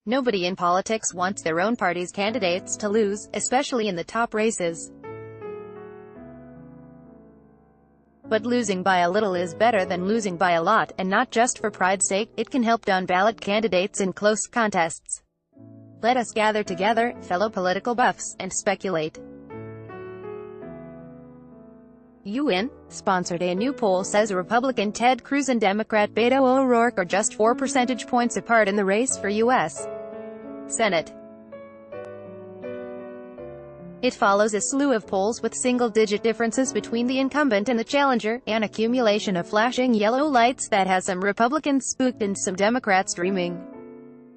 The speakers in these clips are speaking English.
Nobody in politics wants their own party's candidates to lose, especially in the top races. But losing by a little is better than losing by a lot, and not just for pride's sake, it can help down-ballot candidates in close contests. Let us gather together, fellow political buffs, and speculate. UN sponsored a new poll says Republican Ted Cruz and Democrat Beto O'Rourke are just 4 percentage points apart in the race for U.S. Senate. It follows a slew of polls with single-digit differences between the incumbent and the challenger, an accumulation of flashing yellow lights that has some Republicans spooked and some Democrats dreaming.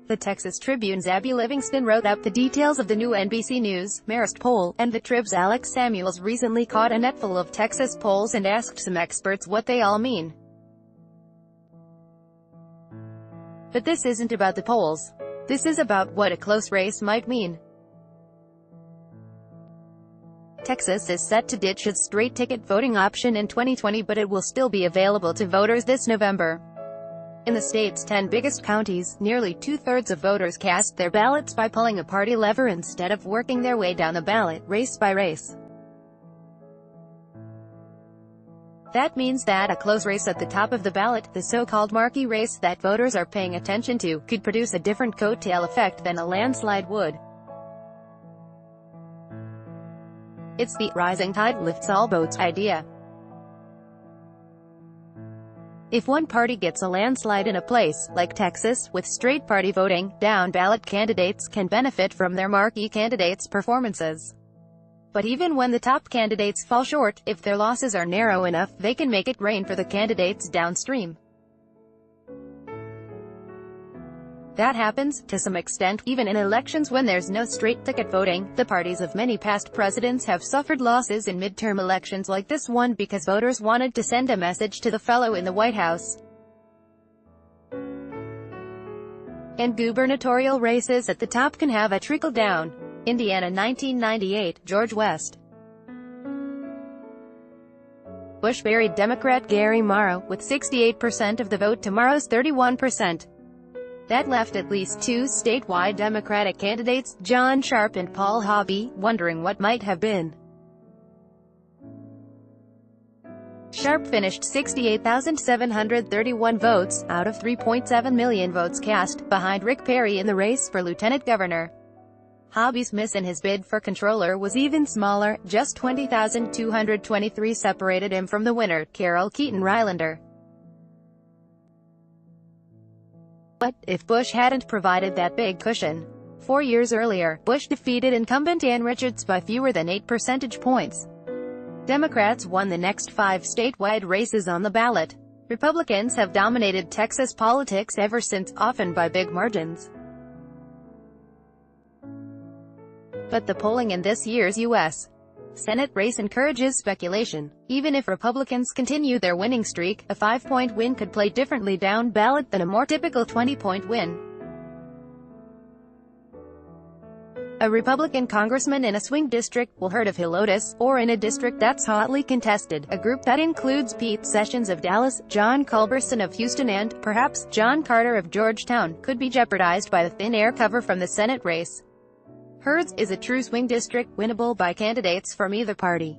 The Texas Tribune's Abby Livingston wrote up the details of the new NBC News, Marist poll, and the Trib's Alex Samuels recently caught a netful of Texas polls and asked some experts what they all mean. But this isn't about the polls. This is about what a close race might mean. Texas is set to ditch its straight-ticket voting option in 2020, but it will still be available to voters this November. In the state's 10 biggest counties, nearly two-thirds of voters cast their ballots by pulling a party lever instead of working their way down the ballot, race by race. That means that a close race at the top of the ballot, the so-called marquee race that voters are paying attention to, could produce a different coattail effect than a landslide would. It's the rising tide lifts all boats idea. If one party gets a landslide in a place, like Texas, with straight party voting, down-ballot candidates can benefit from their marquee candidates' performances. But even when the top candidates fall short, if their losses are narrow enough, they can make it rain for the candidates downstream. That happens, to some extent, even in elections when there's no straight-ticket voting. The parties of many past presidents have suffered losses in midterm elections like this one because voters wanted to send a message to the fellow in the White House. And gubernatorial races at the top can have a trickle-down. Indiana 1998, George West. Bush buried Democrat Gary Morrow, with 68% of the vote to Morrow's 31%. That left at least two statewide Democratic candidates, John Sharp and Paul Hobby, wondering what might have been. Sharp finished 68,731 votes, out of 3.7 million votes cast, behind Rick Perry in the race for lieutenant governor. Hobby's miss in his bid for controller was even smaller, just 20,223 separated him from the winner, Carol Keaton Rylander. But, if Bush hadn't provided that big cushion? 4 years earlier, Bush defeated incumbent Ann Richards by fewer than 8 percentage points. Democrats won the next 5 statewide races on the ballot. Republicans have dominated Texas politics ever since, often by big margins. But the polling in this year's U.S. Senate race encourages speculation. Even if Republicans continue their winning streak, a 5-point win could play differently down ballot than a more typical 20-point win. A Republican congressman in a swing district will hurt of Helotes, or in a district that's hotly contested, a group that includes Pete Sessions of Dallas, John Culberson of Houston and, perhaps, John Carter of Georgetown, could be jeopardized by the thin air cover from the Senate race. Hers is a true swing district, winnable by candidates from either party.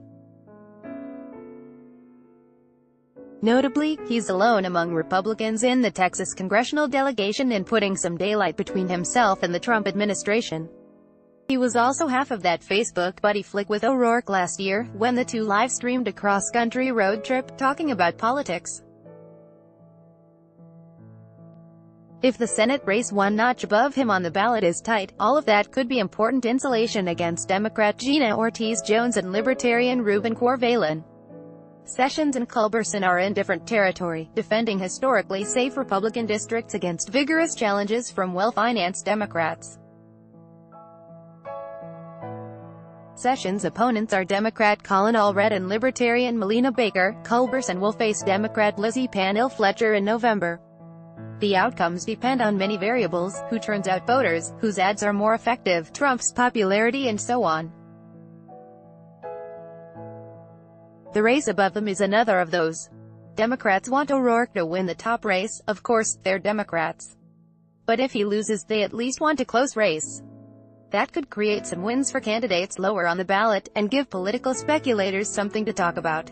Notably, he's alone among Republicans in the Texas congressional delegation in putting some daylight between himself and the Trump administration. He was also half of that Facebook buddy flick with O'Rourke last year, when the two live-streamed a cross-country road trip, talking about politics. If the Senate race one notch above him on the ballot is tight, all of that could be important insulation against Democrat Gina Ortiz Jones and Libertarian Ruben Corvalin. Sessions and Culberson are in different territory, defending historically safe Republican districts against vigorous challenges from well-financed Democrats. Sessions' opponents are Democrat Colin Allred and Libertarian Melina Baker. Culberson will face Democrat Lizzie Pannill Fletcher in November. The outcomes depend on many variables: who turns out voters, whose ads are more effective, Trump's popularity, and so on. The race above them is another of those. Democrats want O'Rourke to win the top race. Of course, they're Democrats. But if he loses, they at least want a close race. That could create some wins for candidates lower on the ballot, and give political speculators something to talk about.